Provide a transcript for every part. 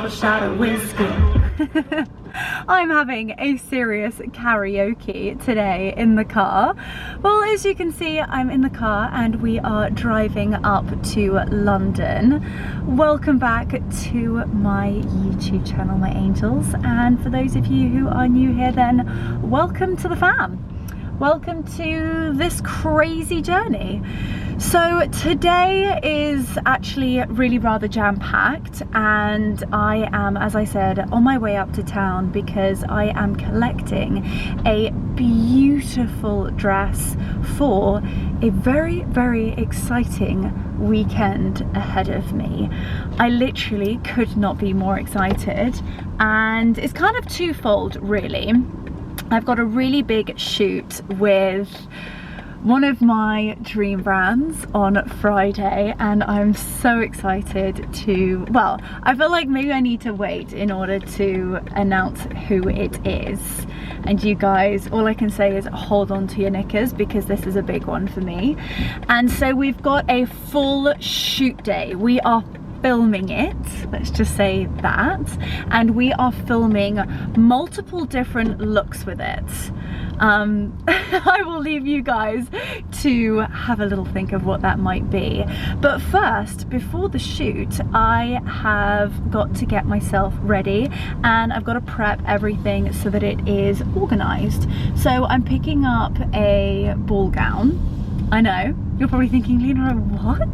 double shot of whiskey. I'm having a serious karaoke today in the car. Well, as you can see, I'm in the car and we are driving up to London. Welcome back to my YouTube channel, my angels. And for those of you who are new here, then welcome to the fam. Welcome to this crazy journey. So today is actually really rather jam-packed, and I am, as I said, on my way up to town because I am collecting a beautiful dress for a very, very exciting weekend ahead of me. I literally could not be more excited, and it's kind of twofold really. I've got a really big shoot with one of my dream brands on Friday, and I'm so excited to, well, I feel like maybe I need to wait in order to announce who it is. And you guys, all I can say is hold on to your knickers because this is a big one for me. And so we've got a full shoot day. We are filming it, let's just say that, and we are filming multiple different looks with it. I will leave you guys to have a little think of what that might be, but first, before the shoot, I have got to get myself ready and I've got to prep everything so that it is organized. So I'm picking up a ball gown. I know, you're probably thinking, Leonora, what?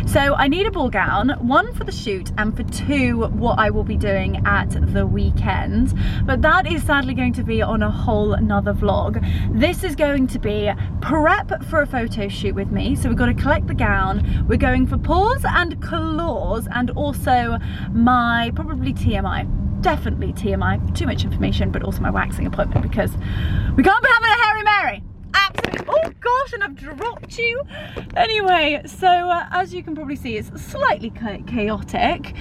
So I need a ball gown, one for the shoot and for two, what I will be doing at the weekend. But that is sadly going to be on a whole nother vlog. This is going to be prep for a photo shoot with me. So we've got to collect the gown. We're going for paws and claws, and also my probably TMI. Definitely TMI, too much information, but also my waxing appointment because we can't be having a hairy Mary. Absolutely. Oh gosh, and I've dropped you. Anyway, so as you can probably see, it's slightly chaotic.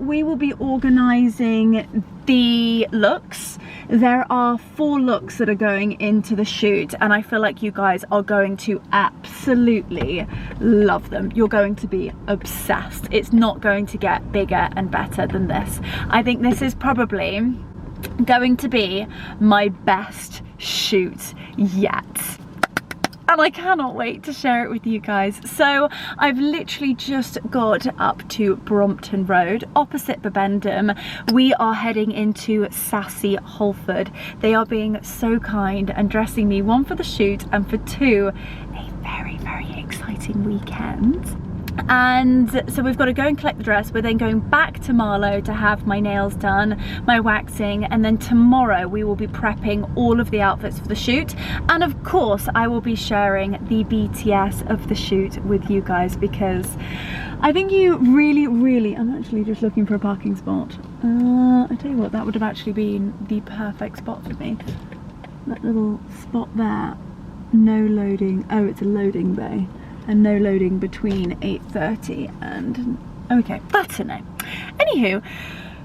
We will be organising the looks. There are 4 looks that are going into the shoot, and I feel like you guys are going to absolutely love them. You're going to be obsessed. It's not going to get bigger and better than this. I think this is probably going to be my best shoot yet, and I cannot wait to share it with you guys. So I've literally just got up to Brompton Road, opposite Bibendum. We are heading into Sassy Holford. They are being so kind and dressing me, one for the shoot and for two, a very, very exciting weekend. And so we've got to go and collect the dress. We're then going back to Marlow to have my nails done, my waxing, and then tomorrow we will be prepping all of the outfits for the shoot. And of course I will be sharing the BTS of the shoot with you guys because I think you really, I'm actually just looking for a parking spot. I tell you what, that would have actually been the perfect spot for me. That little spot there, no loading. Oh, it's a loading bay. And no loading between 8:30 and, okay, that's a no. Anywho,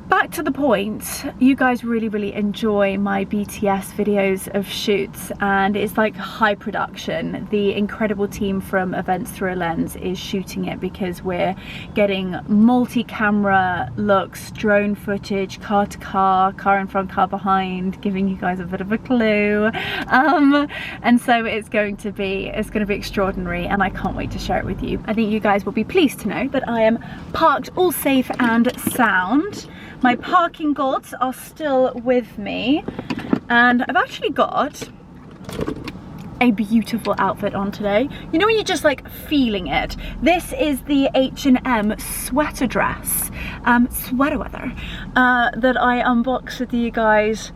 back to the point, you guys really enjoy my BTS videos of shoots, and it's like high production. The incredible team from Events Through a Lens is shooting it because we're getting multi-camera looks, drone footage, car to car, car in front, car behind, giving you guys a bit of a clue. And so it's going to be extraordinary, and I can't wait to share it with you. I think you guys will be pleased to know that I am parked all safe and sound. My parking gods are still with me, and I've actually got a beautiful outfit on today. You know when you're just like feeling it? This is the H&M sweater dress, sweater weather, that I unboxed with you guys,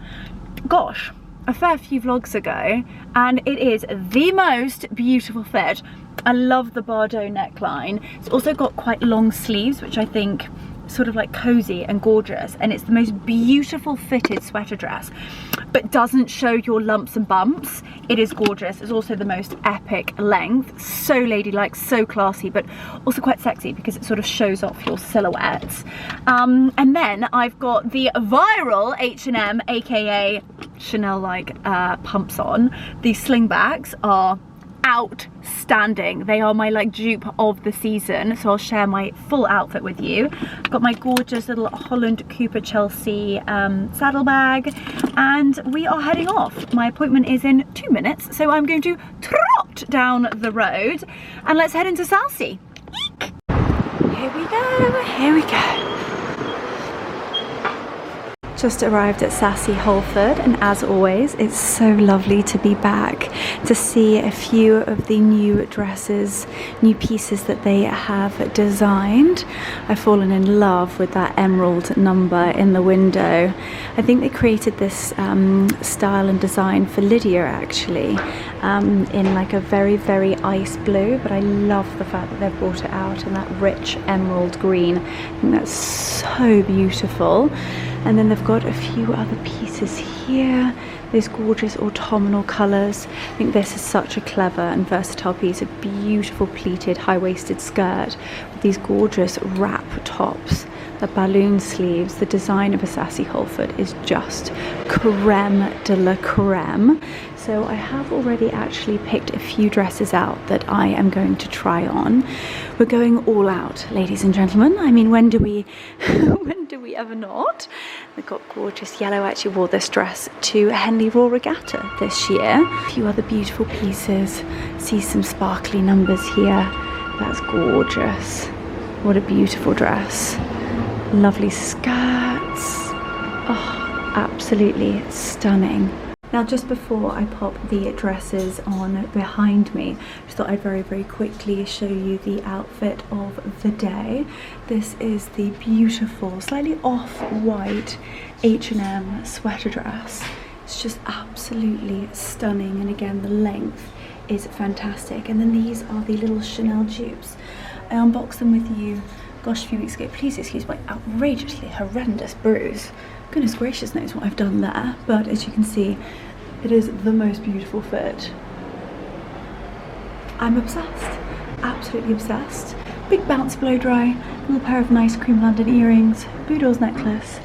gosh, a fair few vlogs ago, and it is the most beautiful fit. I love the Bardo neckline. It's also got quite long sleeves, which I think sort of like cozy and gorgeous, and it's the most beautiful fitted sweater dress, but doesn't show your lumps and bumps. It is gorgeous. It's also the most epic length, so ladylike, so classy, but also quite sexy because it sort of shows off your silhouette. And then I've got the viral H&M aka Chanel like pumps on. These slingbacks are outstanding. They are my like dupe of the season, so I'll share my full outfit with you. I've got my gorgeous little Holland Cooper Chelsea saddlebag, and we are heading off. My appointment is in 2 minutes, so I'm going to trot down the road and let's head into Sassy. Here we go, here we go. Just arrived at Sassy Holford, and as always it's so lovely to be back to see a few of the new dresses, new pieces that they have designed. I've fallen in love with that emerald number in the window. I think they created this style and design for Lydia actually, in like a very, very ice blue, but I love the fact that they've brought it out in that rich emerald green. I think that's so beautiful. And then they've got a few other pieces here. These gorgeous autumnal colours. I think this is such a clever and versatile piece. A beautiful pleated high-waisted skirt with these gorgeous wrap tops. The balloon sleeves. The design of a Sassy Holford is just creme de la creme. So I have already actually picked a few dresses out that I am going to try on. We're going all out, ladies and gentlemen. I mean, when do we ever not? We've got gorgeous yellow. I actually wore this dress to Henley Raw Regatta this year. A few other beautiful pieces. See some sparkly numbers here. That's gorgeous. What a beautiful dress. Lovely skirts. Oh, absolutely stunning. Now, just before I pop the dresses on behind me, just thought I'd very, very quickly show you the outfit of the day. This is the beautiful, slightly off-white H&M sweater dress. It's just absolutely stunning, and again, the length is fantastic. And then these are the little Chanel dupes. I unboxed them with you, gosh, a few weeks ago. Please excuse my outrageously horrendous bruise. Goodness gracious knows what I've done there, but as you can see, it is the most beautiful fit. I'm obsessed, absolutely obsessed. Big bounce blow dry, little pair of nice cream London earrings, Boodles necklace,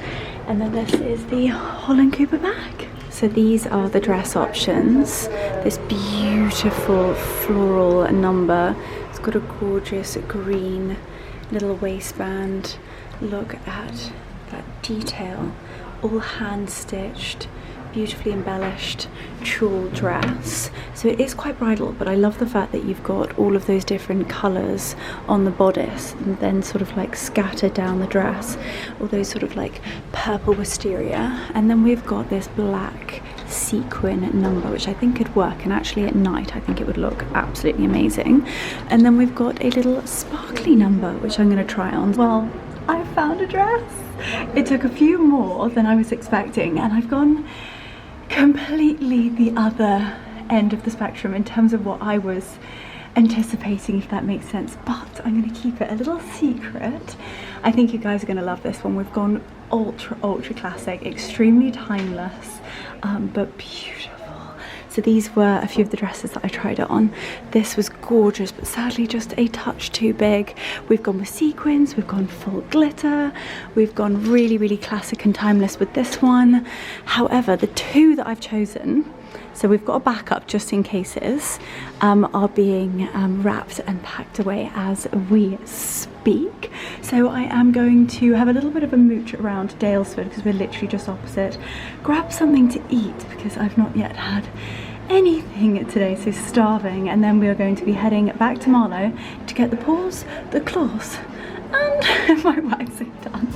and then this is the Holland Cooper bag. So these are the dress options. This beautiful floral number. It's got a gorgeous green little waistband. Look at that detail, all hand stitched, beautifully embellished tulle dress. So it is quite bridal, but I love the fact that you've got all of those different colours on the bodice and then sort of like scattered down the dress, all those sort of like purple wisteria. And then we've got this black sequin number, which I think could work, and actually at night I think it would look absolutely amazing. And then we've got a little sparkly number, which I'm going to try on. Well, I found a dress. It took a few more than I was expecting, and I've gone completely the other end of the spectrum in terms of what I was anticipating, if that makes sense, but I'm going to keep it a little secret. I think you guys are going to love this one. We've gone ultra classic, extremely timeless, but beautiful. So these were a few of the dresses that I tried on. This was gorgeous, but sadly just a touch too big. We've gone with sequins, we've gone full glitter, we've gone really classic and timeless with this one. However, the two that I've chosen, so we've got a backup just in cases, are being wrapped and packed away as we speak. So I am going to have a little bit of a mooch around Dalesford, because we're literally just opposite, grab something to eat because I've not yet had anything today, so starving, and then we are going to be heading back to Marlow to get the paws, the claws, and my waxing done.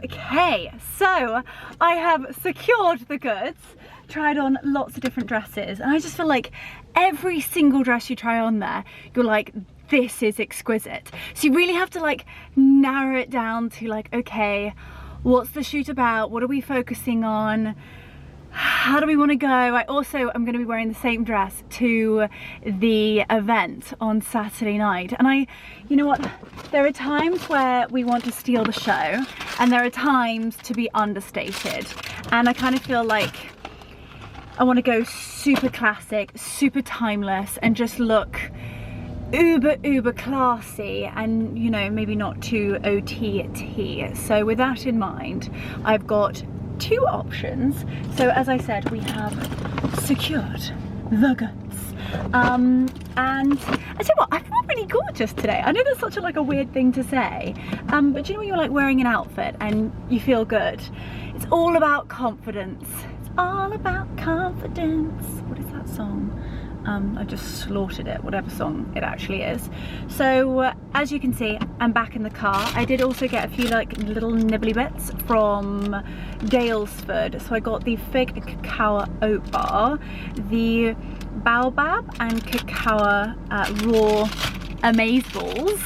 Okay, so I have secured the goods, tried on lots of different dresses, and I just feel like every single dress you try on there, you're like, this is exquisite. So you really have to like narrow it down to like, okay, what's the shoot about? What are we focusing on? how do we want to go? I also am going to be wearing the same dress to the event on Saturday night. And you know what? There are times where we want to steal the show and there are times to be understated. And I kind of feel like I want to go super classic, super timeless, and just look uber classy and, you know, maybe not too OTT. So with that in mind, I've got two options. So as I said, we have secured the goods. And I tell you what, I feel really gorgeous today. I know that's such a weird thing to say, but do you know when you're like wearing an outfit and you feel good? It's all about confidence. It's all about confidence. What is that song? I just slaughtered it, whatever song it actually is. So as you can see, I'm back in the car. I did also get a few like little nibbly bits from Daylesford. So I got the fig cacao oat bar, the baobab and cacao raw amaze balls.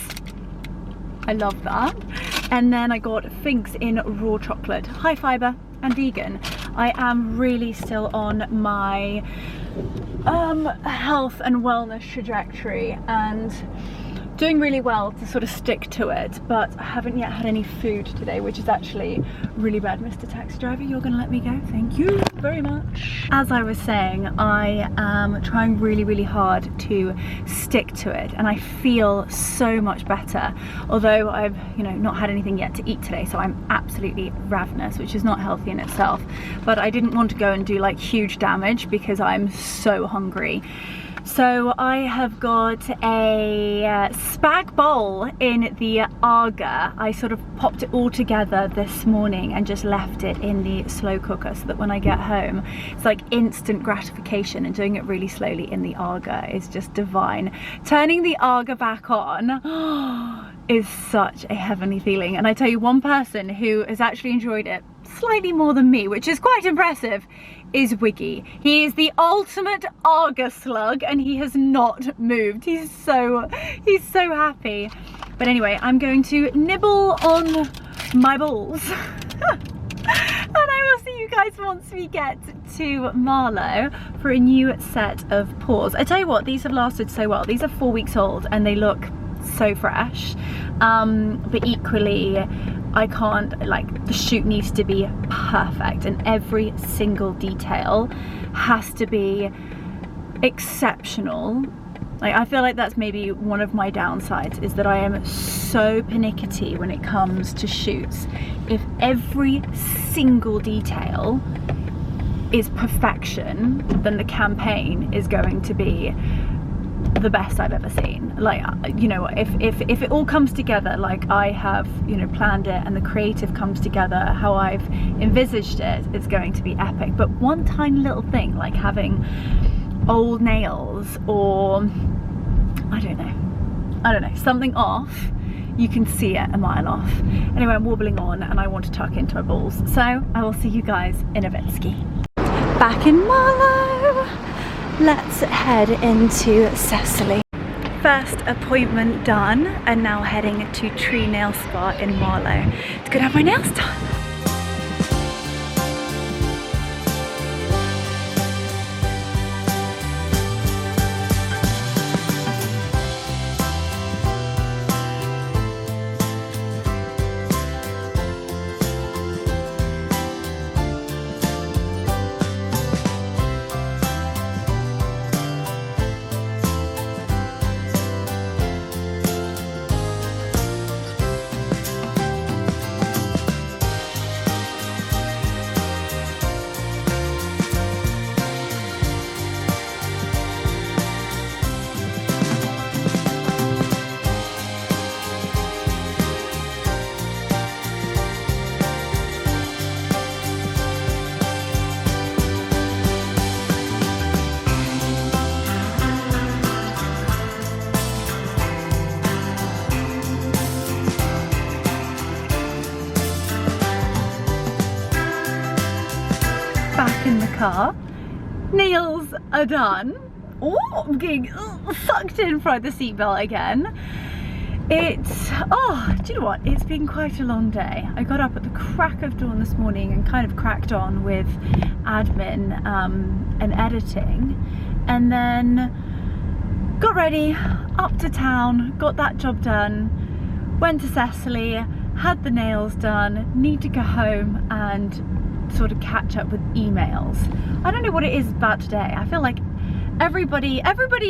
I love that. And then I got figs in raw chocolate, high fiber and vegan. I am really still on my health and wellness trajectory and doing really well to sort of stick to it, but I haven't yet had any food today, which is actually really bad. Mr. Taxi driver, you're gonna let me go? Thank you very much. As I was saying, I am trying really hard to stick to it, and I feel so much better, although I've, you know, not had anything yet to eat today, so I'm absolutely ravenous, which is not healthy in itself. But I didn't want to go and do like huge damage because I'm so hungry. So I have got a spag bowl in the Arga. I sort of popped it all together this morning and just left it in the slow cooker so that when I get home, it's like instant gratification, and doing it really slowly in the Arga is just divine. Turning the Arga back on is such a heavenly feeling. And I tell you, one person who has actually enjoyed it slightly more than me, which is quite impressive, is Wiggy. He is the ultimate Arga slug and he has not moved. He's so happy. But anyway, I'm going to nibble on my balls. And I will see you guys once we get to Marlow for a new set of paws. I tell you what, these have lasted so well. These are 4 weeks old and they look so fresh. But equally, I can't, like, the shoot needs to be perfect and every single detail has to be exceptional. Like, I feel like that's maybe one of my downsides, is that I am so pernickety when it comes to shoots. If every single detail is perfection, then the campaign is going to be the best I've ever seen. Like, you know, if it all comes together like I have, you know, planned it, and the creative comes together how I've envisaged it, it's going to be epic. But one tiny little thing like having old nails, or I don't know, something off, you can see it a mile off. Anyway, I'm wobbling on and I want to tuck into my balls, so I will see you guys in a bit. Back in Marlow. Let's head into Cecily. First appointment done, and now heading to Tree Nail Spa in Marlow to go have my nails done. Back in the car, nails are done. Oh, I'm getting sucked in by the seatbelt again. Oh, do you know what? It's been quite a long day. I got up at the crack of dawn this morning and kind of cracked on with admin and editing, and then got ready, up to town, got that job done, went to Cecily, had the nails done, need to go home and sort of catch up with emails. I don't know what it is about today. I feel like everybody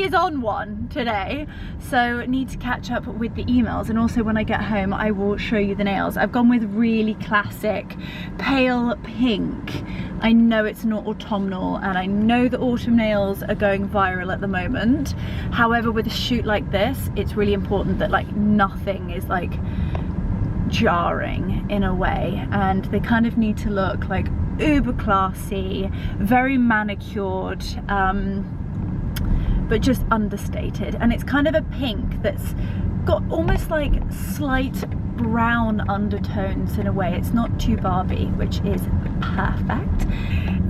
is on one today, so need to catch up with the emails. And also when I get home I will show you the nails. I've gone with really classic pale pink. I know it's not autumnal and I know the autumn nails are going viral at the moment. However, with a shoot like this, it's really important that like nothing is like jarring in a way, and they kind of need to look like uber classy, very manicured, but just understated. And it's kind of a pink that's got almost like slight brown undertones in a way. It's not too Barbie, which is perfect.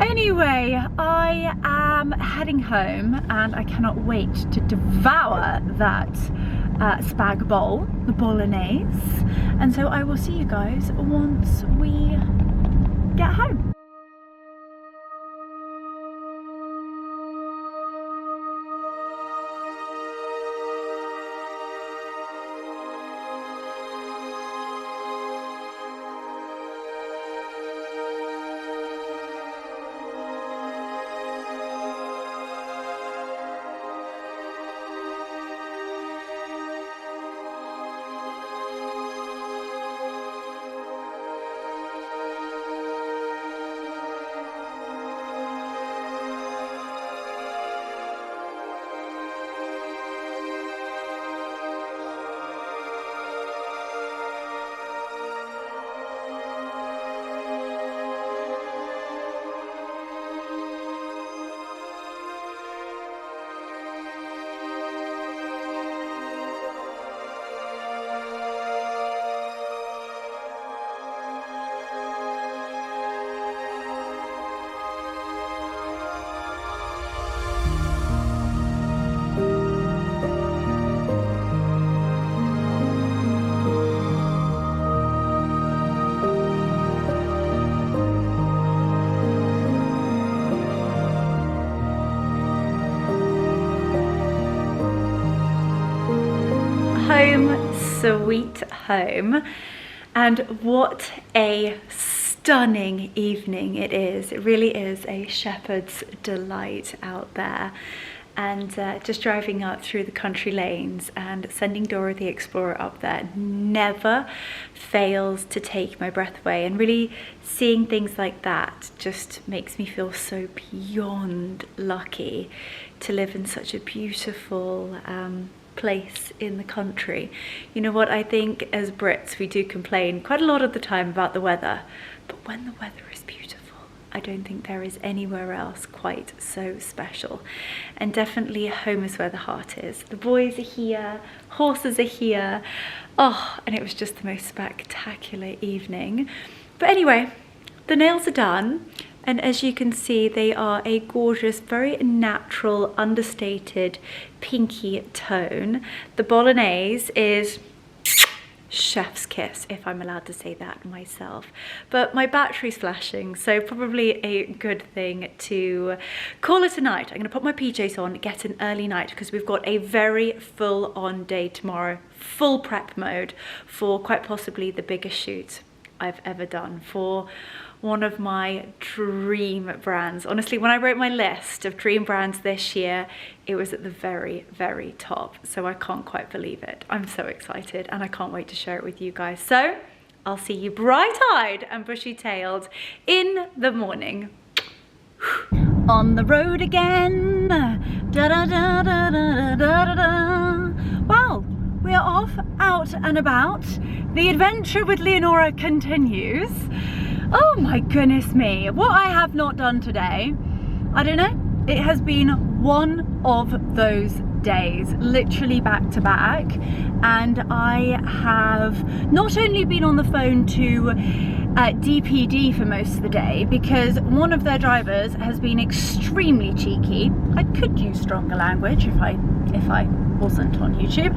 Anyway, I am heading home and I cannot wait to devour that spag bowl, the bolognese. And so I will see you guys once we get home. Home sweet home, and what a stunning evening it is. It really is a shepherd's delight out there. And just driving up through the country lanes and sending Dora the Explorer up there never fails to take my breath away. And really seeing things like that just makes me feel so beyond lucky to live in such a beautiful place in the country. You know what, I think as Brits we do complain quite a lot of the time about the weather, but when the weather is beautiful, I don't think there is anywhere else quite so special. And definitely home is where the heart is. The boys are here, horses are here. Oh, and it was just the most spectacular evening. But anyway, the nails are done. And as you can see, they are a gorgeous, very natural, understated, pinky tone. The bolognese is chef's kiss, if I'm allowed to say that myself. But my battery's flashing, so probably a good thing to call it a night. I'm gonna put my PJs on, get an early night, because we've got a very full-on day tomorrow, full prep mode for quite possibly the biggest shoot I've ever done for one of my dream brands. Honestly, when I wrote my list of dream brands this year, it was at the very, very top. So I can't quite believe it. I'm so excited and I can't wait to share it with you guys. So I'll see you bright-eyed and bushy-tailed in the morning. On the road again. Da da da da da da da. Well, we are off, out and about. The adventure with Leonora continues. Oh my goodness me, what I have not done today, I don't know. It has been one of those days, literally back to back, and I have not only been on the phone to DPD for most of the day, because one of their drivers has been extremely cheeky. I could use stronger language if I wasn't on YouTube,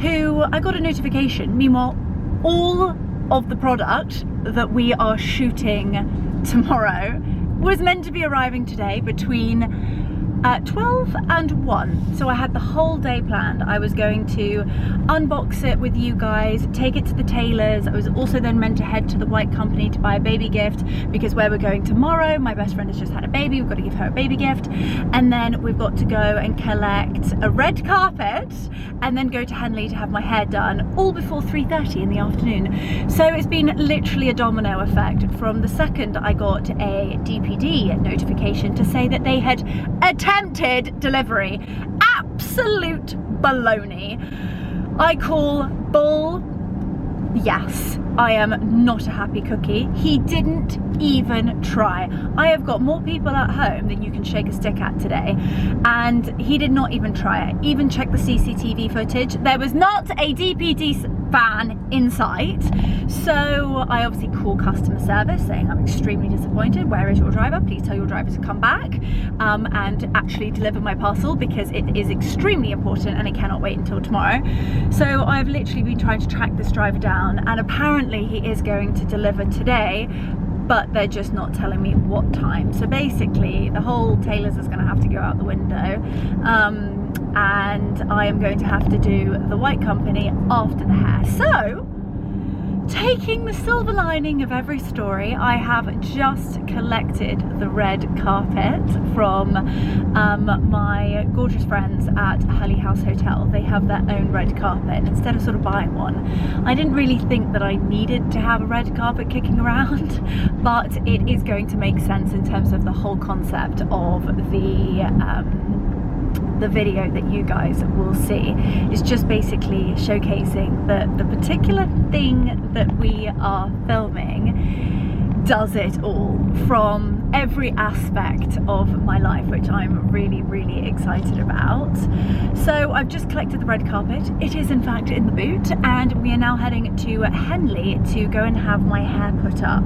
who I got a notification. Meanwhile, all of the product that we are shooting tomorrow was meant to be arriving today between 12 and 1. So I had the whole day planned. I was going to unbox it with you guys, take it to the tailors. I was also then meant to head to the White Company to buy a baby gift, because where we're going tomorrow, my best friend has just had a baby, we've got to give her a baby gift. And then we've got to go and collect a red carpet and then go to Henley to have my hair done, all before 3:30 in the afternoon. So it's been literally a domino effect. From the second I got a DPD notification to say that they had attempted delivery. Absolute baloney. I call bull. Yes, I am not a happy cookie. He didn't even try. I have got more people at home than you can shake a stick at today, and he did not even try it. Even check the CCTV footage. There was not a DPD van in sight. So I obviously call customer service saying I'm extremely disappointed. Where is your driver? Please tell your driver to come back and actually deliver my parcel, because it is extremely important and it cannot wait until tomorrow. So I've literally been trying to track this driver down, and apparently he is going to deliver today, but they're just not telling me what time. So basically the whole tailors is going to have to go out the window, and I am going to have to do the White Company after the hair. So, taking the silver lining of every story, I have just collected the red carpet from my gorgeous friends at Halley House Hotel. They have their own red carpet, and instead of sort of buying one, I didn't really think that I needed to have a red carpet kicking around, but it is going to make sense in terms of the whole concept of the video that you guys will see. Is just basically showcasing that the particular thing that we are filming does it all, from every aspect of my life, which I'm really, really excited about. So I've just collected the red carpet. It is in fact in the boot, and we are now heading to Henley to go and have my hair put up,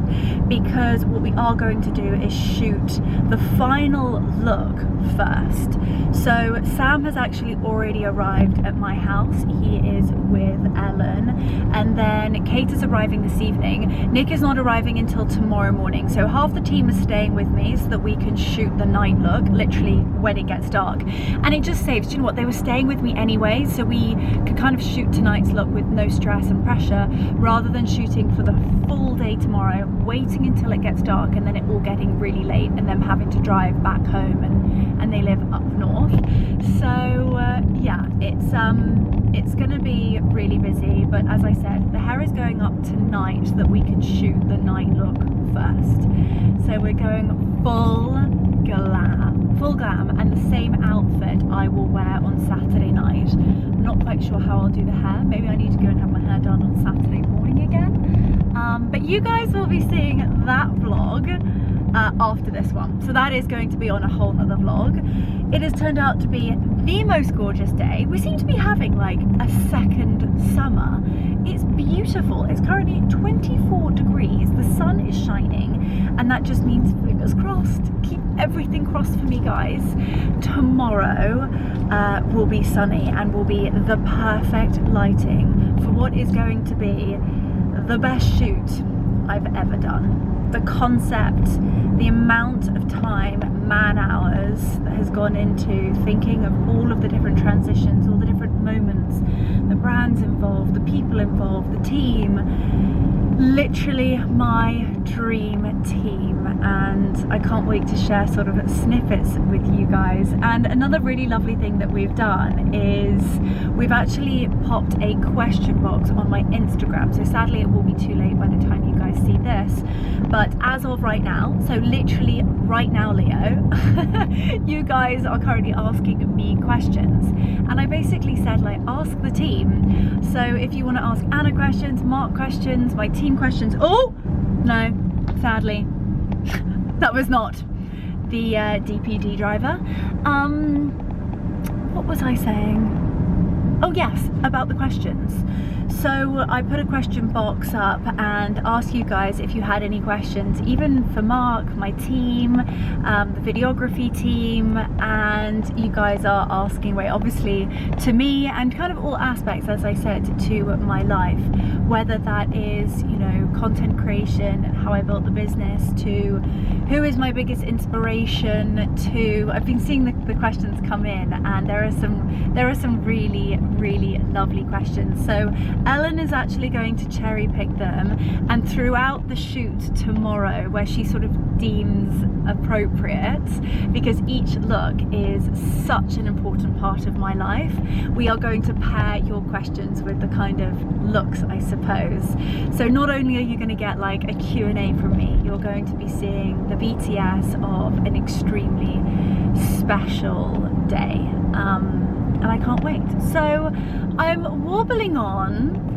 because what we are going to do is shoot the final look first. So Sam has actually already arrived at my house. He is with Ellen, and then Kate is arriving this evening. Nick is not arriving until tomorrow morning, so half the team is staying with me so that we can shoot the night look literally when it gets dark. And it just saves, do you know what, they were staying with me anyway, so we could kind of shoot tonight's look with no stress and pressure, rather than shooting for the full day tomorrow, waiting until it gets dark and then it all getting really late and them having to drive back home, and they live up north. So yeah, it's gonna be really busy, but as I said, the hair is going up tonight so that we can shoot the night look first. So we're going full glam, and the same outfit I will wear on Saturday night. I'm not quite sure how I'll do the hair. Maybe I need to go and have my hair done on Saturday morning again. But you guys will be seeing that vlog after this one. So that is going to be on a whole nother vlog. It has turned out to be the most gorgeous day. We seem to be having like a second summer. It's beautiful. It's currently 24 degrees. The sun is shining, and that just means, fingers crossed, keep everything crossed for me guys. Tomorrow will be sunny and will be the perfect lighting for what is going to be the best shoot I've ever done. The concept, the amount of time, man hours that has gone into thinking of all of the different transitions, all the different moments, the brands involved, the people involved, the team, literally my dream team, and I can't wait to share sort of snippets with you guys. And another really lovely thing that we've done is we've actually popped a question box on my Instagram, so sadly it will be too late by the time you guys see this, but as of right now, so literally right now, Leo, you guys are currently asking me questions, and I basically said, like, ask the team. So if you want to ask Anna questions, Mark questions, my team questions. Oh no, sadly that was not the DPD driver. What what was I saying? Oh yes, about the questions. So I put a question box up and asked you guys if you had any questions, even for Mark, my team, the videography team, and you guys are asking away, obviously, to me and kind of all aspects, as I said, to my life, whether that is, you know, content creation and how I built the business, to who is my biggest inspiration, to I've been seeing the questions come in, and there are some really lovely questions. So Ellen is actually going to cherry pick them, and throughout the shoot tomorrow, where she sort of deems appropriate, because each look is such an important part of my life, we are going to pair your questions with the kind of looks, I suppose. So not only are you going to get like a Q&A from me, you're going to be seeing the BTS of an extremely special day. And I can't wait. So I'm wobbling on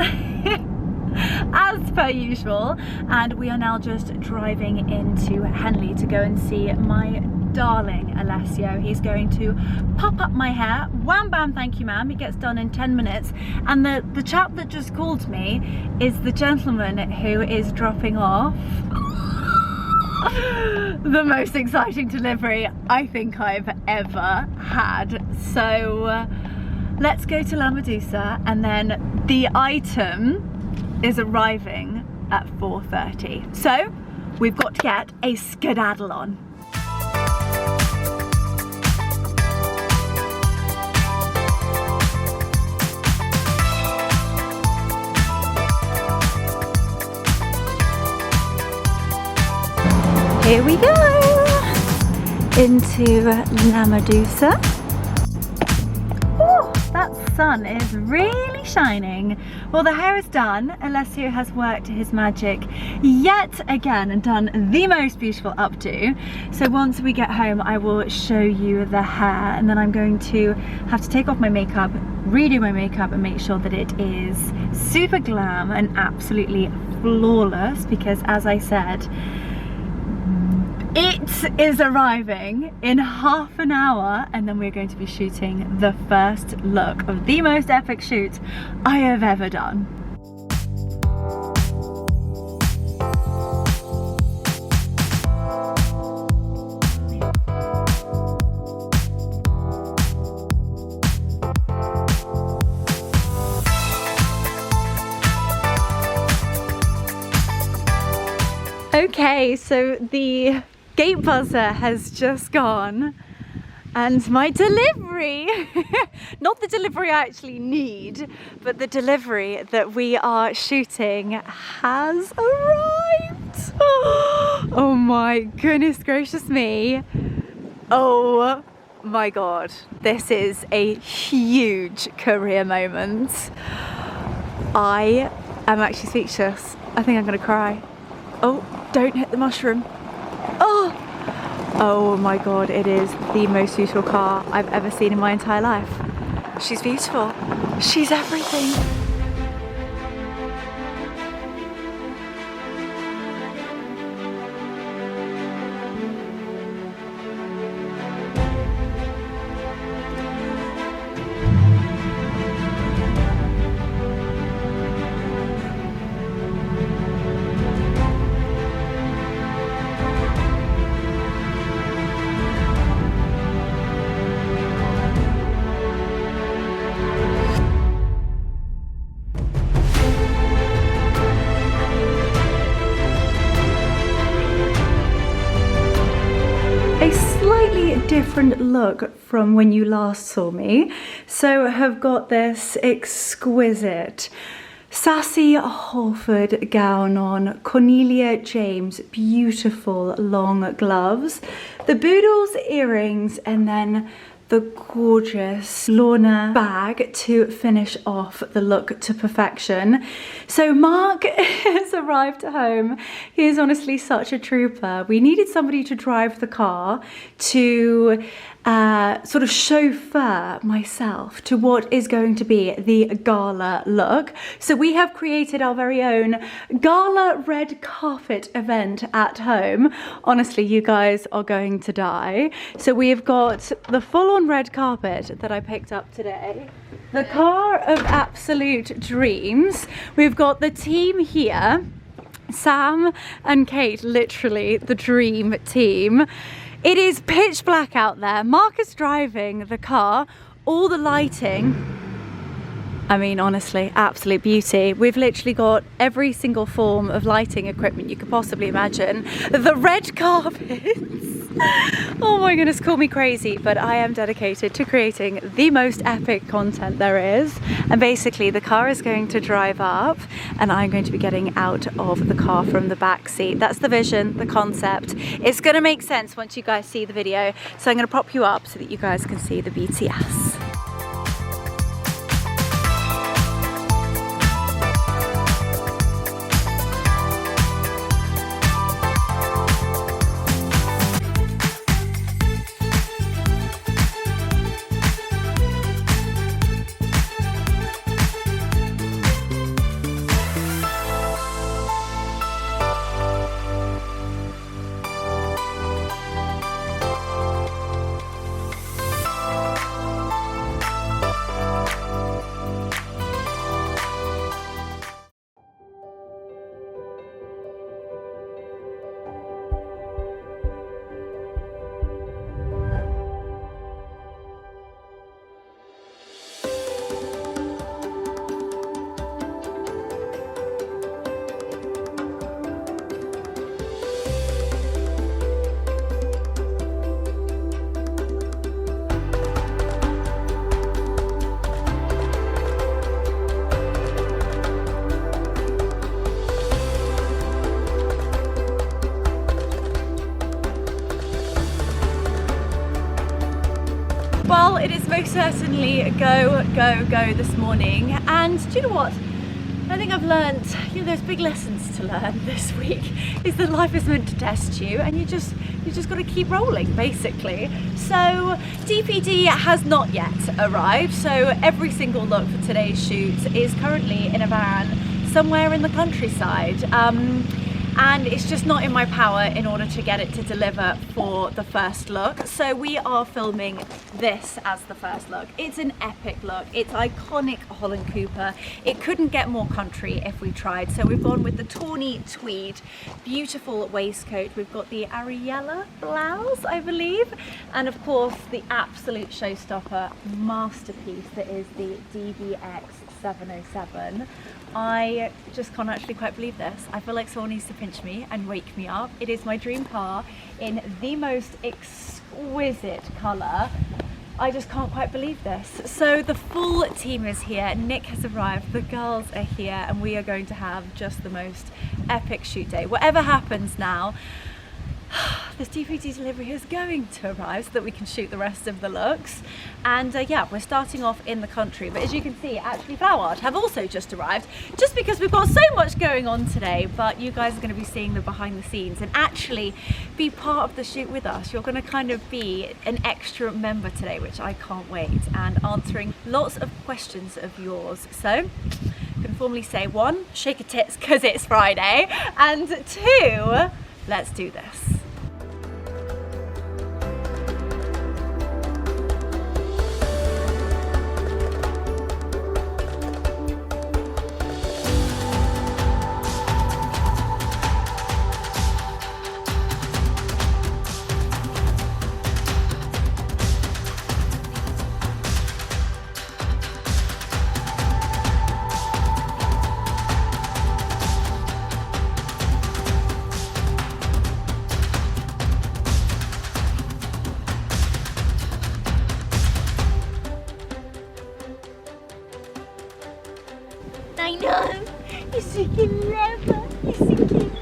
as per usual, and we are now just driving into Henley to go and see my darling Alessio. He's going to pop up my hair. Wham bam, thank you ma'am. He gets done in 10 minutes. And the chap that just called me is the gentleman who is dropping off the most exciting delivery I think I've ever had. So let's go to La Medusa, and then the item is arriving at 4:30. So we've got to get a skedaddle on. Here we go into La Medusa. Oh, that sun is really shining. Well, the hair is done. Alessio has worked his magic yet again and done the most beautiful updo. So once we get home, I will show you the hair, and then I'm going to have to take off my makeup, redo my makeup, and make sure that it is super glam and absolutely flawless, because as I said, it is arriving in half an hour, and then we're going to be shooting the first look of the most epic shoot I have ever done. Okay, so the gate buzzer has just gone, and my delivery, not the delivery I actually need, but the delivery that we are shooting has arrived. Oh my goodness gracious me. Oh my god, this is a huge career moment. I am actually speechless. I think I'm gonna cry. Oh, don't hit the mushroom. Oh my god, it is the most beautiful car I've ever seen in my entire life. She's beautiful. She's everything. Different look from when you last saw me. So I have got this exquisite Sassy Holford gown on, Cornelia James beautiful long gloves, the Boodles earrings, and then the gorgeous Lorna bag to finish off the look to perfection. So Mark has arrived home. He is honestly such a trooper. We needed somebody to drive the car to sort of chauffeur myself to what is going to be the gala look. So we have created our very own gala red carpet event at home. Honestly, you guys are going to die. So we have got the full-on red carpet that I picked up today, the car of absolute dreams. We've got the team here, Sam and Kate, literally the dream team. It is pitch black out there. Mark is driving the car. All the lighting, I mean, honestly, absolute beauty. We've literally got every single form of lighting equipment you could possibly imagine. The red carpets. Oh my goodness, call me crazy, but I am dedicated to creating the most epic content there is. And basically the car is going to drive up and I'm going to be getting out of the car from the back seat. That's the vision, the concept. It's going to make sense once you guys see the video. So I'm going to prop you up so that you guys can see the BTS. Well, it is most certainly go, go, go this morning, and do you know what? I think I've learned, there's big lessons to learn this week, is that life is meant to test you and you just got to keep rolling, basically. So DPD has not yet arrived, so every single look for today's shoot is currently in a van somewhere in the countryside. And it's just not in my power in order to get it to deliver for the first look. So we are filming this as the first look. It's an epic look. It's iconic Holland Cooper. It couldn't get more country if we tried. So we've gone with the tawny tweed, beautiful waistcoat. We've got the Ariella blouse, I believe. And of course, the absolute showstopper masterpiece that is the DBX 707. I just can't actually quite believe this. I feel like someone needs to pinch me and wake me up. It is my dream car in the most exquisite colour. I just can't quite believe this. So the full team is here. Nick has arrived, the girls are here, and we are going to have just the most epic shoot day. Whatever happens now, this DVD delivery is going to arrive so that we can shoot the rest of the looks. And yeah, we're starting off in the country, but as you can see, actually Flower Art have also just arrived, just because we've got so much going on today. But you guys are going to be seeing the behind the scenes and actually be part of the shoot with us. You're going to kind of be an extra member today, which I can't wait, and answering lots of questions of yours. So I'm going to formally say, 1, shake your tits because it's Friday, and 2, let's do this. I know, you're so clever, you're so clever.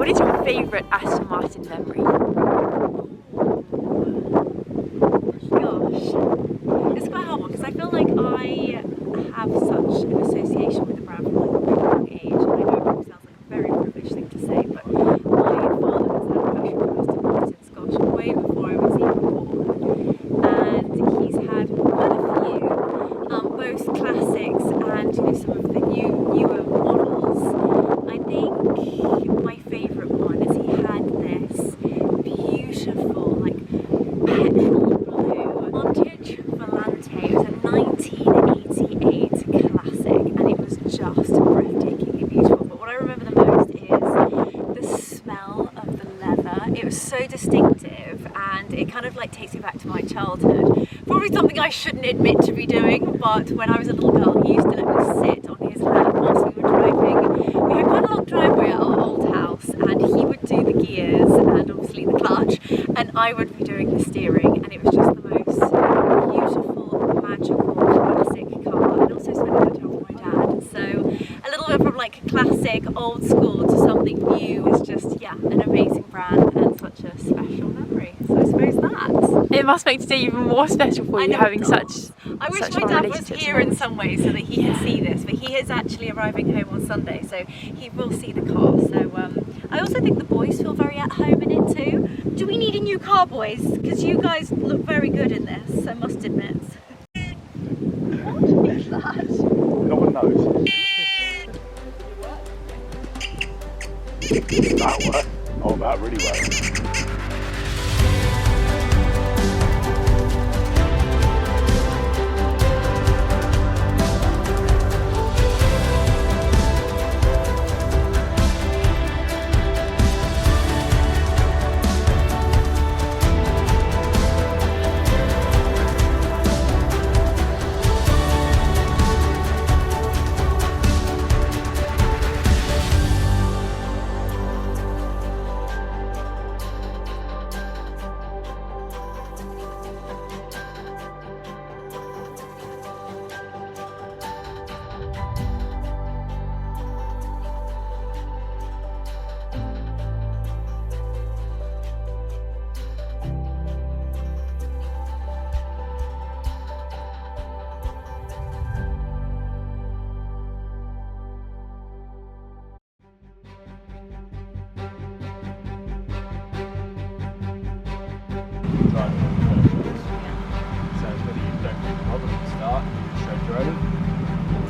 what is your favourite Aston Martin memory? Gosh, it's quite a hard one because I feel like I have such an association with the brand from like a very young age. And I know it probably sounds like a very privileged thing to say, but my father has had a passion for Aston Martins, gosh, way before I was even born. And he's had quite a few, both classics and some of the newer models. I think my favourite one is he had this beautiful like petrol blue Montage Volante. It was a 1988 classic and it was just breathtakingly beautiful. But what I remember the most is the smell of the leather. It was so distinctive and it kind of like takes me back to my childhood. Probably something I shouldn't admit to be doing, but when I was a little girl he used to let me sit on his lap whilst we were driving. We had quite a long driveway at our old house and he would do the gears and obviously the clutch and I would be doing the steering, and it was just the most beautiful, magical, classic car. And also spent a good time with my dad. So a little bit from like classic, old school to something new is just, yeah, an amazing brand and such a special memory. So I suppose that. It must make today even more special for you having such. I wish my dad was here in some way so that he can see this, but he is actually arriving home on Sunday, so he will see the car. So I also think the boys feel very at home in it too. Do we need a new car, boys? Because you guys look very good in this, I must admit. What is that? No one knows. That worked. Oh, that really worked.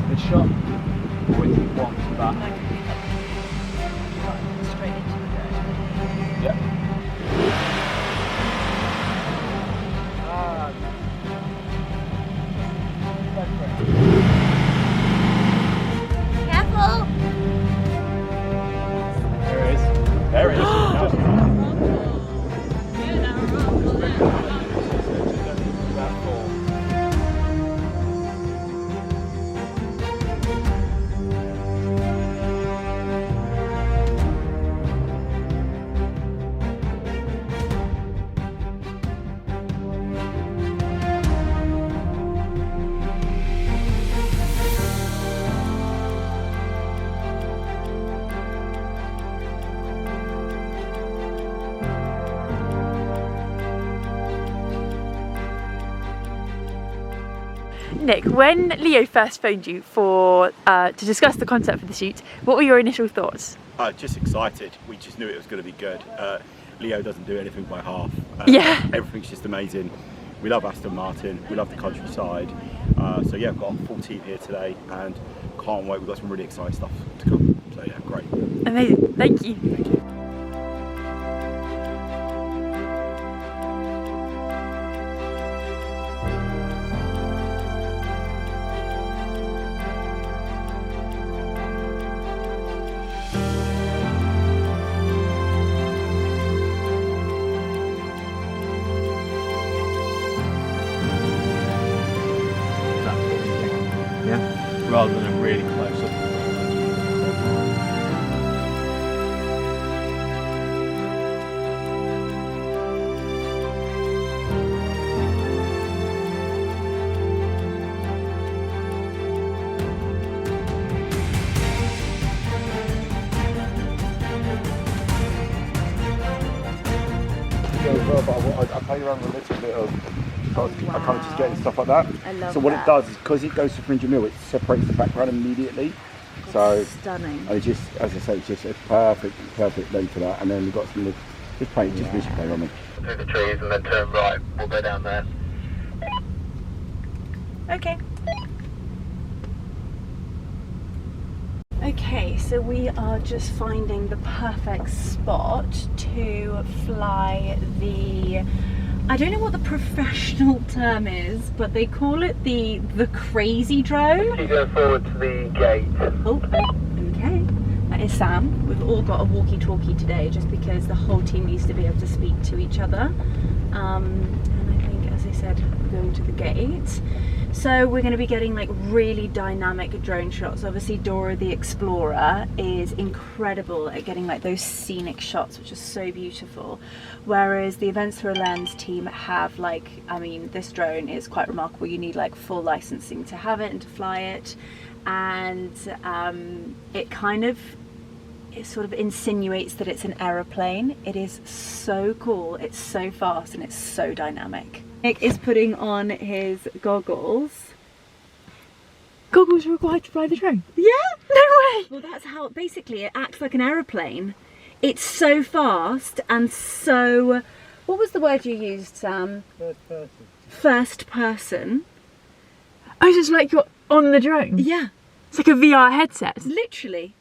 This shot, or is it one to that? Straight into the dirt. Yeah. Careful! There it is. There it is. Nick, when Leo first phoned you for to discuss the concept for the shoot, what were your initial thoughts? Just excited. We just knew it was going to be good. Leo doesn't do anything by half. Yeah. Everything's just amazing. We love Aston Martin. We love the countryside. So yeah, we've got a full team here today and can't wait. We've got some really exciting stuff to come. So yeah, great. Amazing. Thank you. Thank you. Rather than a really close up. well, but I play around with a little bit of, I kind of just get stuff like that. I love so what that. it does is, because it goes to fringe and mill, it separates the background immediately. So stunning. And it's just, as I say, it's just a perfect length for that. And then we've got some, just paint, just visual play on me. Through the trees and then turn right, we'll go down there. Okay. Okay, so we are just finding the perfect spot to fly the, I don't know what the professional term is, but they call it the crazy drone. You go forward to the gate. Oh, okay. That is Sam. We've all got a walkie-talkie today just because the whole team needs to be able to speak to each other. And I think, as I said, we're going to the gate. So we're going to be getting like really dynamic drone shots. Obviously Dora the Explorer is incredible at getting like those scenic shots, which are so beautiful. Whereas the Events Through a Lens team have like, I mean, this drone is quite remarkable. You need like full licensing to have it and to fly it. And it sort of insinuates that it's an aeroplane. It is so cool, it's so fast, and it's so dynamic. Nick is putting on his goggles. Goggles are required to fly the drone? Yeah? No way! Well, that's how, basically, it acts like an aeroplane. It's so fast and so... What was the word you used, Sam? First person. First person. Oh, so it's like you're on the drone? Yeah. It's like a VR headset? Literally.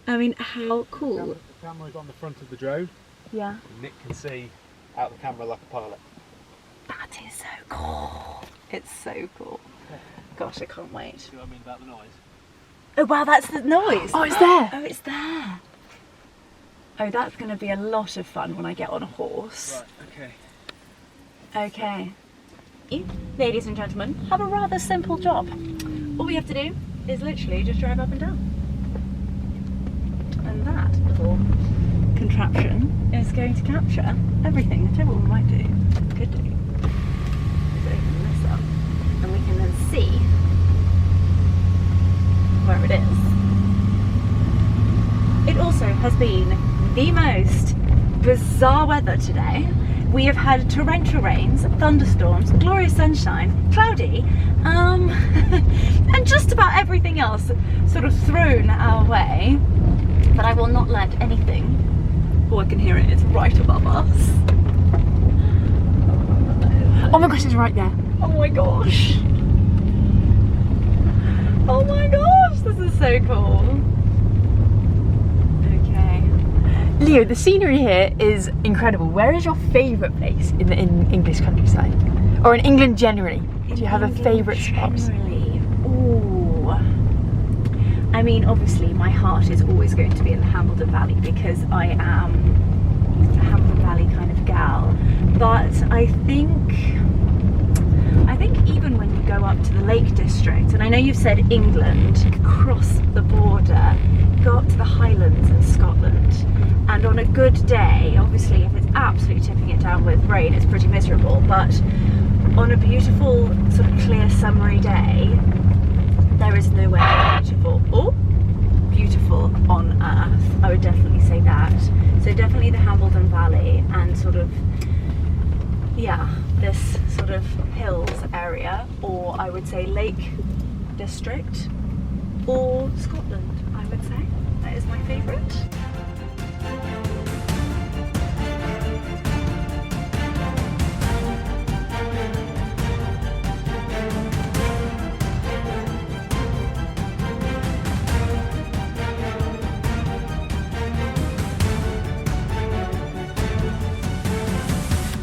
I mean, how cool. The camera's on the front of the drone. Yeah. Nick can see out the camera like a pilot. That is so cool. It's so cool. Gosh, I can't wait. See what I mean about the noise? Oh wow, that's the noise. Oh, it's there. Oh, it's there. Oh, that's going to be a lot of fun when I get on a horse. Right, okay. Okay. You, ladies and gentlemen, have a rather simple job. All we have to do is literally just drive up and down. And that little contraption is going to capture everything. I tell you what we might do, could do, is open this up and we can then see where it is. It also has been the most bizarre weather today. We have had torrential rains, thunderstorms, glorious sunshine, cloudy, and just about everything else sort of thrown our way. But I will not let anything, oh I can hear it, it's right above us. Oh my gosh, it's right there. Oh my gosh. Oh my gosh, this is so cool. Okay. Leo, the scenery here is incredible. Where is your favourite place in the English countryside? Or in England generally? Do you have a favourite spot? Generally, ooh. I mean, obviously my heart is always going to be in the Hambledon Valley because I am a Hambledon Valley kind of gal. But I think even when you go up to the Lake District, and I know you've said England, cross the border, go up to the Highlands in Scotland, and on a good day, obviously if it's absolutely tipping it down with rain, it's pretty miserable, but on a beautiful sort of clear summery day, there is nowhere more beautiful on earth. I would definitely say that. So definitely the Hambledon Valley and sort of, yeah, this sort of hills area, or I would say Lake District, or Scotland, I would say. That is my favourite.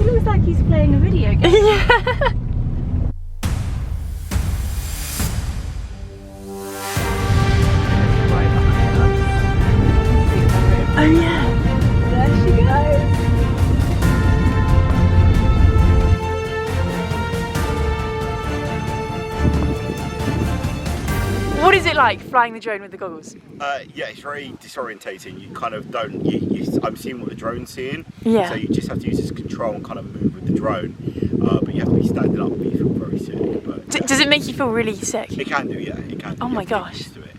It looks like he's playing a video game. Yeah. Oh yeah. There she goes. What is it like flying the drone with the goggles? Yeah, it's very disorientating. You kind of don't, I'm seeing what the drone's seeing. Yeah. So you just have to use this control and kind of move with the drone. But you have to be standing up and you feel very sick. But Does it make you feel really sick? it can do, yeah, it can do. Oh You my have to get gosh. used to it,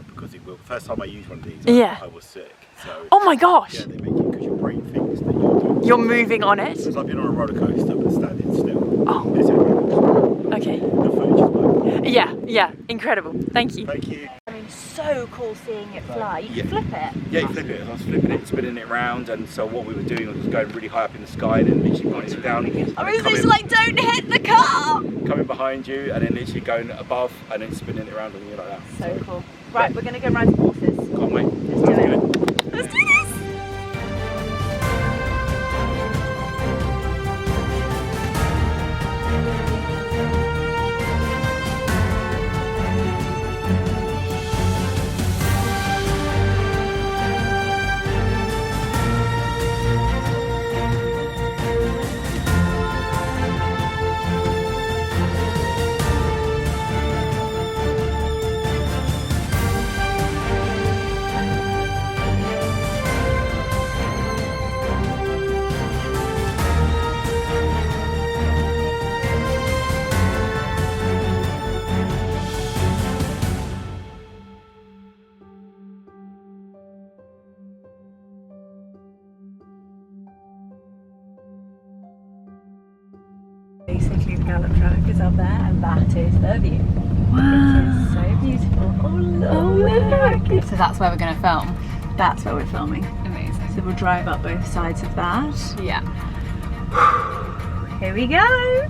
because it will. First time I used one of these, Yeah. I was sick. So Oh my gosh. yeah, they make it because your brain thinks that you're doing You're moving on it? Because I've been on a roller coaster but standing still. Oh. It's incredible. Okay. The footage is perfect. Yeah, incredible. Thank you. Thank you. I mean, so cool seeing it fly. You can flip it. Yeah, you flip it. I was flipping it, spinning it around, and so what we were doing was going really high up in the sky and then literally running it down. I mean, it's like, don't hit the car! Coming behind you and then literally going above and then spinning it around on you like that. So cool. Right, we're going to go ride horses. Can't wait. Let's do it. Let's do this! Basically, the gallop track is up there, and that is the view. Wow. It is so beautiful. Oh, look. So that's where we're going to film. That's where we're filming. Amazing. So we'll drive up both sides of that. Yeah. Here we go.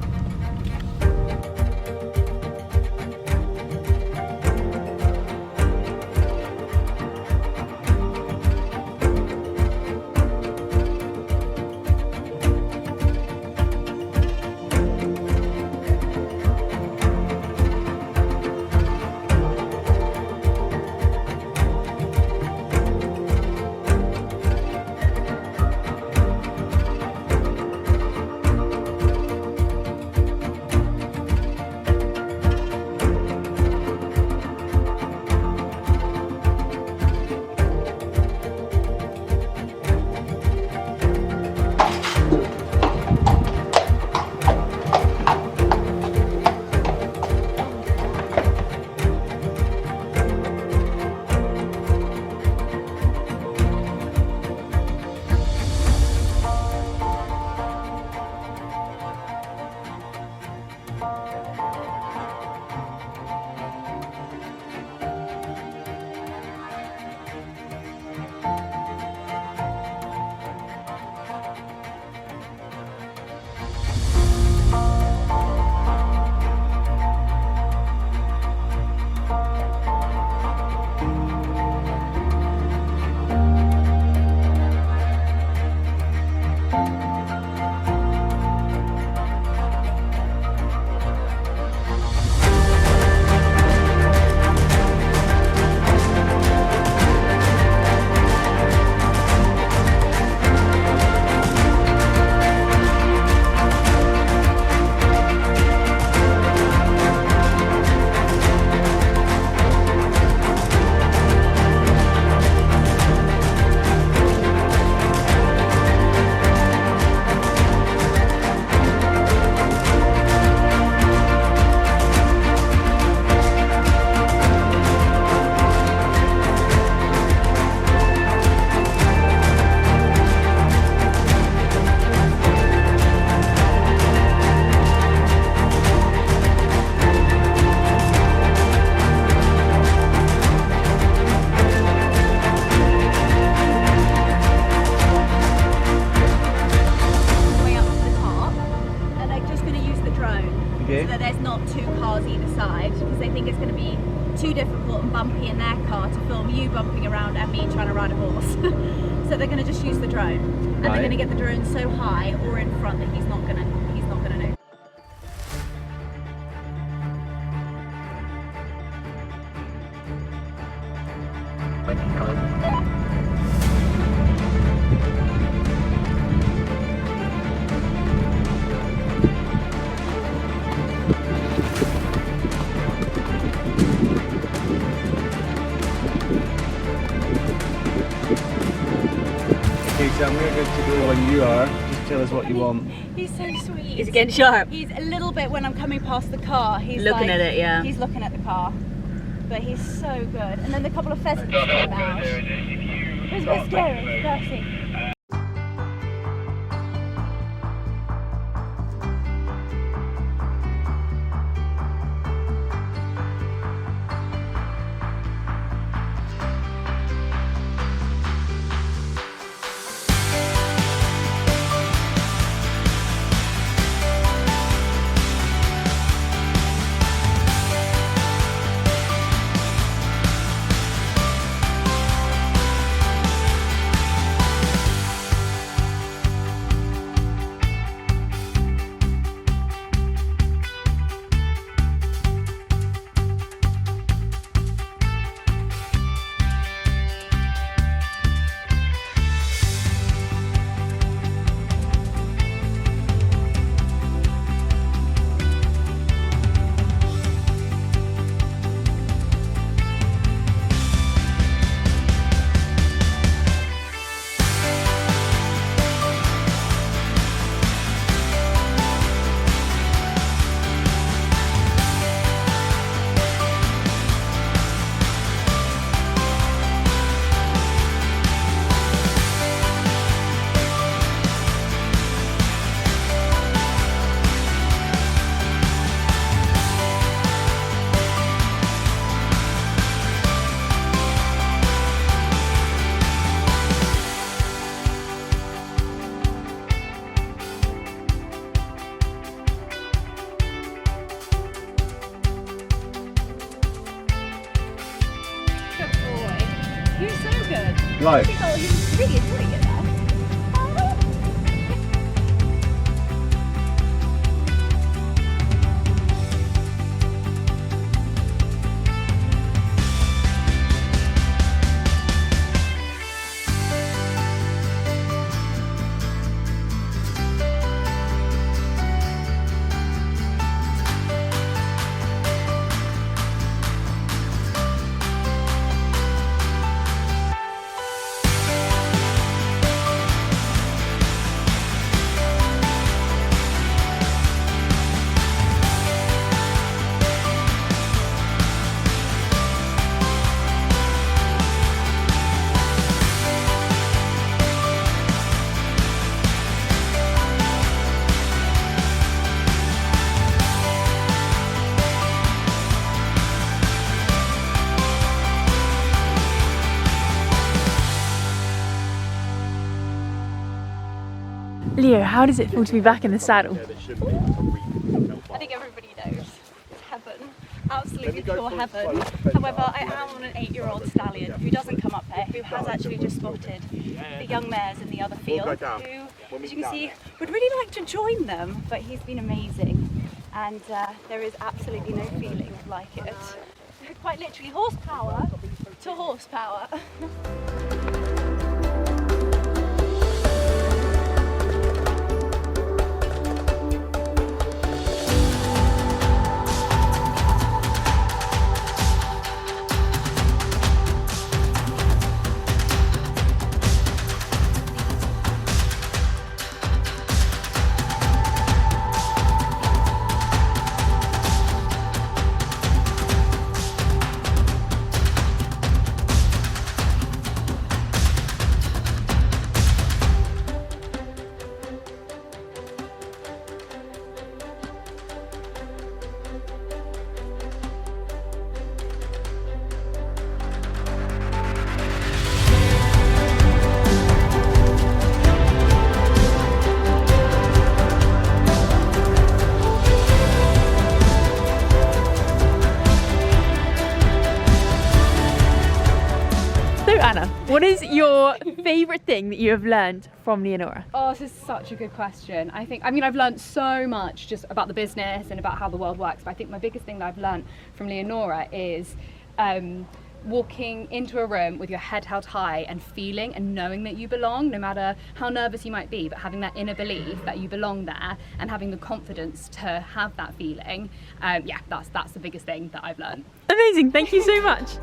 Okay. So that there's not two cars either side, because they think it's going to be too difficult and bumpy in their car to film you bumping around and me trying to ride a horse. So they're going to just use the drone, and they're going to get the drone so high or in front that he's not going to know. So I'm going to go to the one you are. Just tell us what you want. He's so sweet. Is it getting sharp? He's a little bit when I'm coming past the car. He's looking like, at it, yeah. He's looking at the car. But he's so good. And then the couple of pheasants came out. It was a bit scary, Percy. like? He was really enjoying it there. Leo, how does it feel to be back in the saddle? I think everybody knows it's heaven, absolutely pure heaven. However, I am on an 8-year-old stallion who doesn't come up here, who has actually just spotted the young mares in the other field, who, as you can see, would really like to join them, but he's been amazing, and there is absolutely no feeling like it. Quite literally horsepower to horsepower. Anna, what is your favourite thing that you have learned from Leonora? Oh, this is such a good question. I've learned so much just about the business and about how the world works, but I think my biggest thing that I've learned from Leonora is walking into a room with your head held high and feeling and knowing that you belong, no matter how nervous you might be, but having that inner belief that you belong there and having the confidence to have that feeling. Yeah, that's the biggest thing that I've learned. Amazing, thank you so much.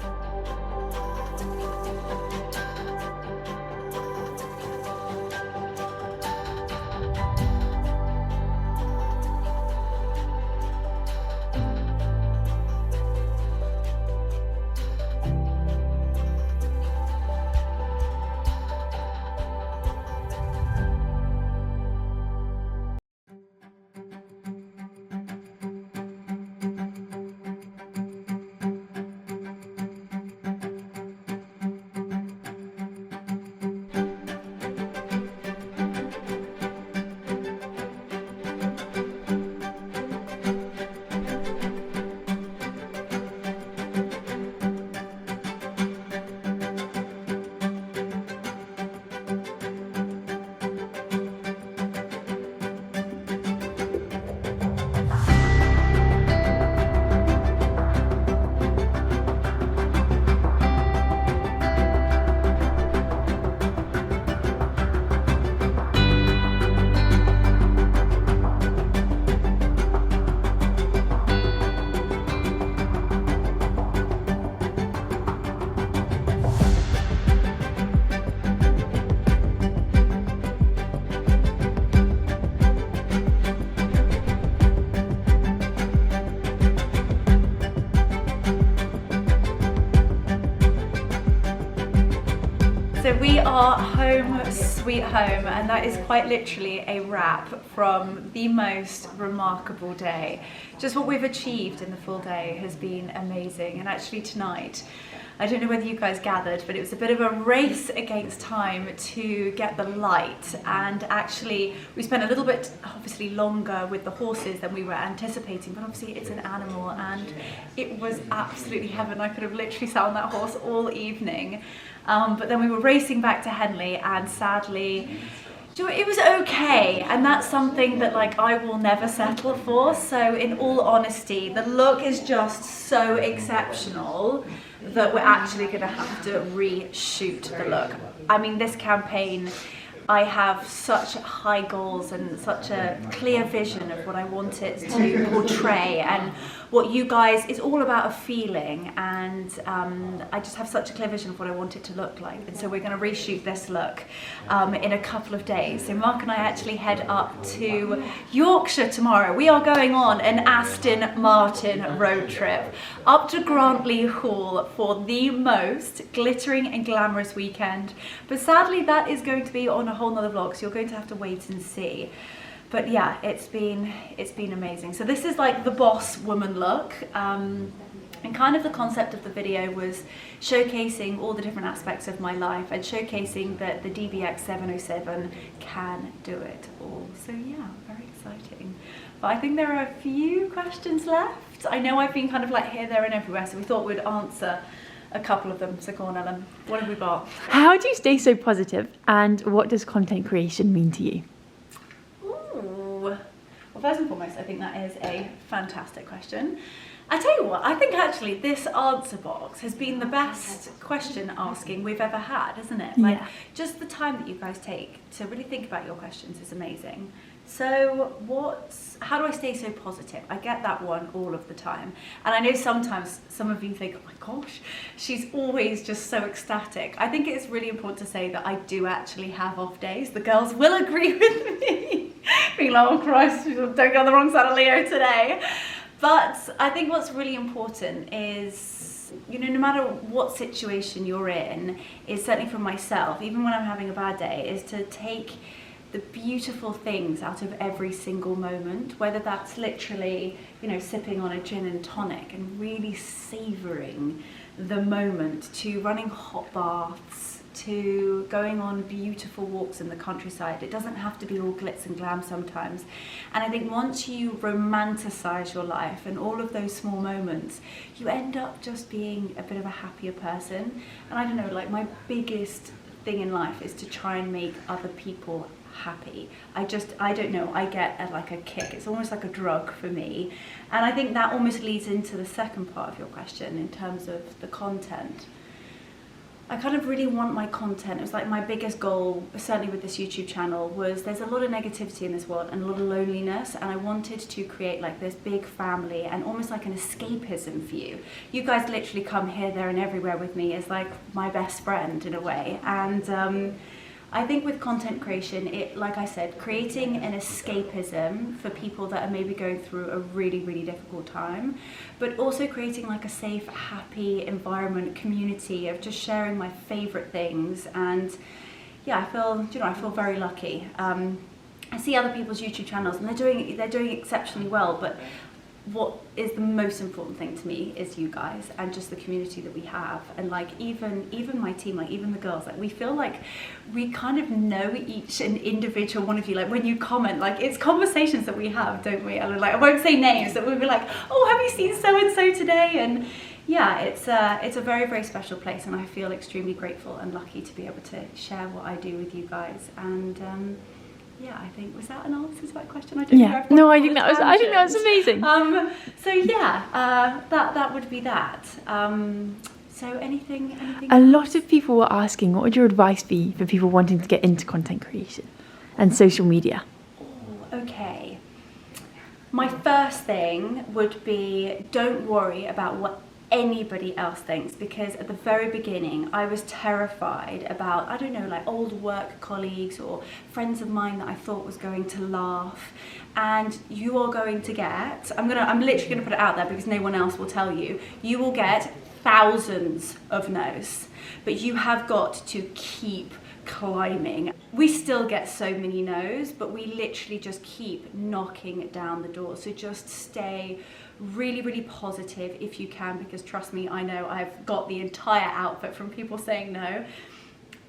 So we are home sweet home, and that is quite literally a wrap from the most remarkable day. Just what we've achieved in the full day has been amazing, and actually tonight, I don't know whether you guys gathered, but it was a bit of a race against time to get the light, and actually we spent a little bit obviously longer with the horses than we were anticipating, but obviously it's an animal and it was absolutely heaven. I could have literally sat on that horse all evening. But then we were racing back to Henley, and sadly, it was okay, and that's something that like I will never settle for. So in all honesty, the look is just so exceptional that we're actually going to have to reshoot the look. I mean, this campaign, I have such high goals and such a clear vision of what I want it to portray, and what you guys, it's all about a feeling, and I just have such a clear vision of what I want it to look like. And so we're going to reshoot this look in a couple of days. So Mark and I actually head up to Yorkshire tomorrow. We are going on an Aston Martin road trip up to Grantley Hall for the most glittering and glamorous weekend. But sadly, that is going to be on a whole nother vlog, so you're going to have to wait and see. But yeah, it's been amazing. So this is like the boss woman look, and kind of the concept of the video was showcasing all the different aspects of my life and showcasing that the DBX 707 can do it all. So yeah, very exciting. But I think there are a few questions left. I know I've been kind of like here, there and everywhere, so we thought we'd answer a couple of them. So go on, Ellen, what have we got? How do you stay so positive, and what does content creation mean to you? Well, first and foremost, I think that is a fantastic question. I tell you what, I think actually this answer box has been the best question asking we've ever had, isn't it? Like, just the time that you guys take to really think about your questions is amazing. So how do I stay so positive? I get that one all of the time. And I know sometimes some of you think, oh my gosh, she's always just so ecstatic. I think it's really important to say that I do actually have off days. The girls will agree with me. Being like, oh Christ, don't get on the wrong side of Leo today. But I think what's really important is, you know, no matter what situation you're in, is certainly for myself, even when I'm having a bad day, is to take the beautiful things out of every single moment, whether that's literally, you know, sipping on a gin and tonic and really savouring the moment, to running hot baths, to going on beautiful walks in the countryside. It doesn't have to be all glitz and glam sometimes. And I think once you romanticize your life and all of those small moments, you end up just being a bit of a happier person. And I don't know, like my biggest thing in life is to try and make other people happy. I don't know, I get like a kick. It's almost like a drug for me. And I think that almost leads into the second part of your question in terms of the content. I kind of really want my content, it was like my biggest goal, certainly with this YouTube channel, was there's a lot of negativity in this world and a lot of loneliness, and I wanted to create like this big family and almost like an escapism for you. You guys literally come here, there and everywhere with me as like my best friend in a way. And I think with content creation, like I said, creating an escapism for people that are maybe going through a really, really difficult time, but also creating like a safe, happy environment, community of just sharing my favorite things. And yeah, I feel very lucky. I see other people's YouTube channels and they're doing exceptionally well, but what is the most important thing to me is you guys and just the community that we have. And like even my team, like even the girls, like we feel like we kind of know each and individual one of you. Like when you comment, like it's conversations that we have, don't we? And like I won't say names, but we'll be like, oh, have you seen so and so today? And yeah, it's a very, very special place, and I feel extremely grateful and lucky to be able to share what I do with you guys. And yeah, I think, was that an answer to that question? I don't know. No, I think that was amazing. So yeah, that would be that. So anything A lot of people were asking, what would your advice be for people wanting to get into content creation and social media? Oh, okay. My first thing would be, don't worry about what anybody else thinks, because at the very beginning I was terrified about, I don't know, like old work colleagues or friends of mine that I thought was going to laugh. And you are going to get, I'm literally gonna put it out there because no one else will tell you, you will get thousands of no's, but you have got to keep climbing. We still get so many no's, but we literally just keep knocking down the door. So just stay really, really positive if you can, because trust me, I know I've got the entire outfit from people saying no.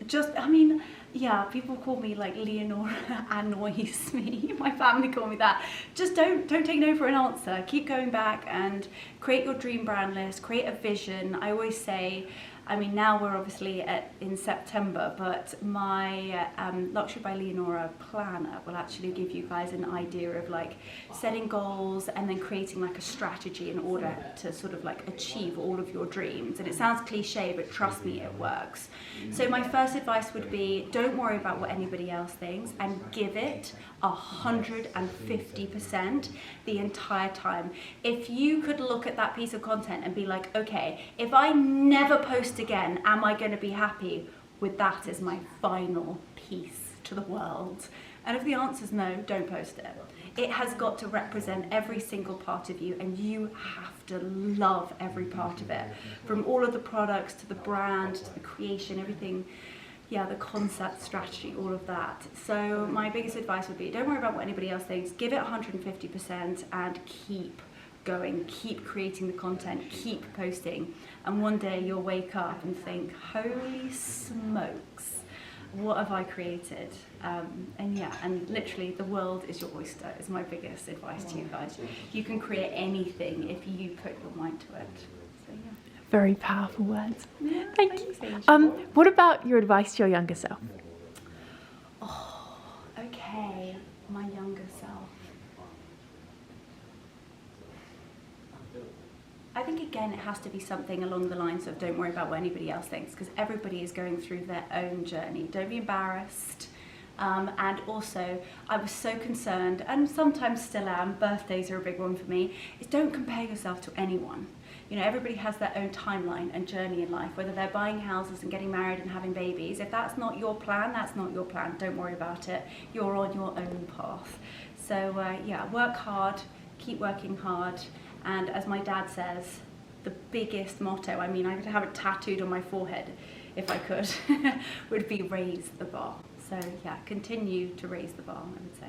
Just, I mean, yeah, people call me like Leonora annoys me. My family call me that. Just don't take no for an answer. Keep going back and create your dream brand list, create a vision. I always say, I mean, now we're obviously in September, but my Luxury by Leonora planner will actually give you guys an idea of like setting goals and then creating like a strategy in order to sort of like achieve all of your dreams. And it sounds cliche, but trust me, it works. So my first advice would be, don't worry about what anybody else thinks and give it 150% the entire time. If you could look at that piece of content and be like, okay, if I never post again, am I going to be happy with that as my final piece to the world? And if the answer is no, don't post it. It has got to represent every single part of you, and you have to love every part of it, from all of the products to the brand to the creation, everything. Yeah, the concept, strategy, all of that. So my biggest advice would be, don't worry about what anybody else thinks, give it 150% and keep going, keep creating the content, keep posting. And one day you'll wake up and think, holy smokes, what have I created? And yeah, and literally the world is your oyster is my biggest advice to you guys. You can create anything if you put your mind to it. So yeah. Very powerful words. Yeah, Thank you. What about your advice to your younger self? Oh, okay, my younger self. I think again it has to be something along the lines of don't worry about what anybody else thinks, because everybody is going through their own journey. Don't be embarrassed. And also, I was so concerned, and sometimes still am, birthdays are a big one for me, is don't compare yourself to anyone. You know, everybody has their own timeline and journey in life, whether they're buying houses and getting married and having babies. If that's not your plan, that's not your plan. Don't worry about it. You're on your own path. So yeah, work hard, keep working hard. And as my dad says, the biggest motto, I mean, I could have it tattooed on my forehead if I could, would be raise the bar. So yeah, continue to raise the bar, I would say.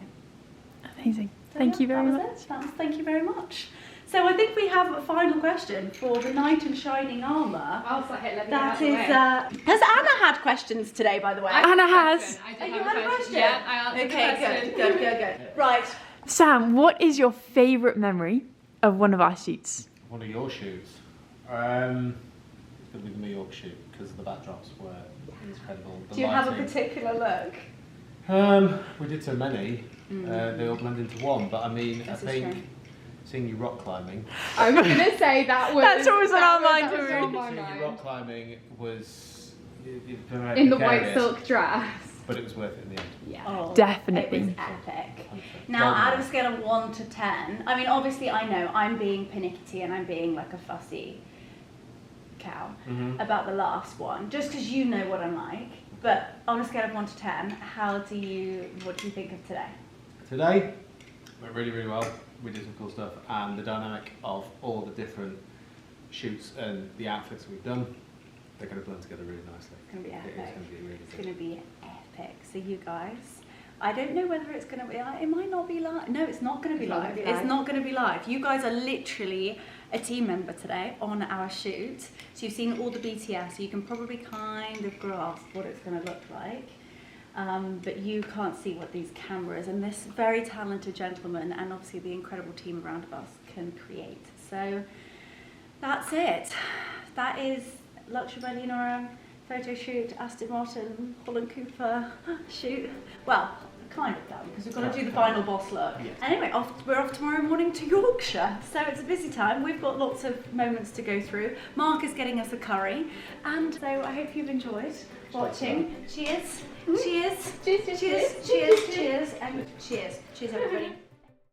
Amazing. Thank you very much. Thank you very much. So I think we have a final question for the knight in shining armour. I'll let me That is, has Anna had questions today, by the way? Anna has. Oh, you had a question? Yeah, I answered the question. Okay, good. Right. Sam, what is your favourite memory of one of our shoots? One of your shoots? It's going to be the New York shoot because the backdrops were incredible. The Do you have a lighting. particular look? We did so many, they all blend into one, but I mean, This I is think true. seeing you rock climbing, I was going to say that was... That's always on our mind, that was too. on my seeing you mind. rock climbing was In the white silk dress. but it was worth it in the end. Yeah. Oh, Definitely. It was epic. 100%. Now, out of a scale of 1 to 10, I mean, obviously I know I'm being pernickety and I'm being like a fussy cow about the last one, just because you know what I'm like. But on a scale of 1 to 10, what do you think of today? Today went really, really well. We did some cool stuff, and the dynamic of all the different shoots and the outfits we've done, they're going to blend together really nicely. It's going to be epic. It is going to be really It's good. going to be epic. So you guys, I don't know whether it's going to be, it might not be live. No, it's not going to be live. It's not going to be live. You guys are literally a team member today on our shoot. So you've seen all the BTS, so you can probably kind of grasp what it's going to look like. But you can't see what these cameras and this very talented gentleman and obviously the incredible team around us can create. So that's it. That is Luxury by Leonora photo shoot, Aston Martin, Holland Cooper shoot. Well, kind of done because we've got to do the final boss look. Yes. Anyway, we're off tomorrow morning to Yorkshire, so it's a busy time. We've got lots of moments to go through. Mark is getting us a curry, and so I hope you've enjoyed watching. Cheers. Cheers. Cheers. Cheers. Cheers. Cheers. And cheers. Cheers, everybody.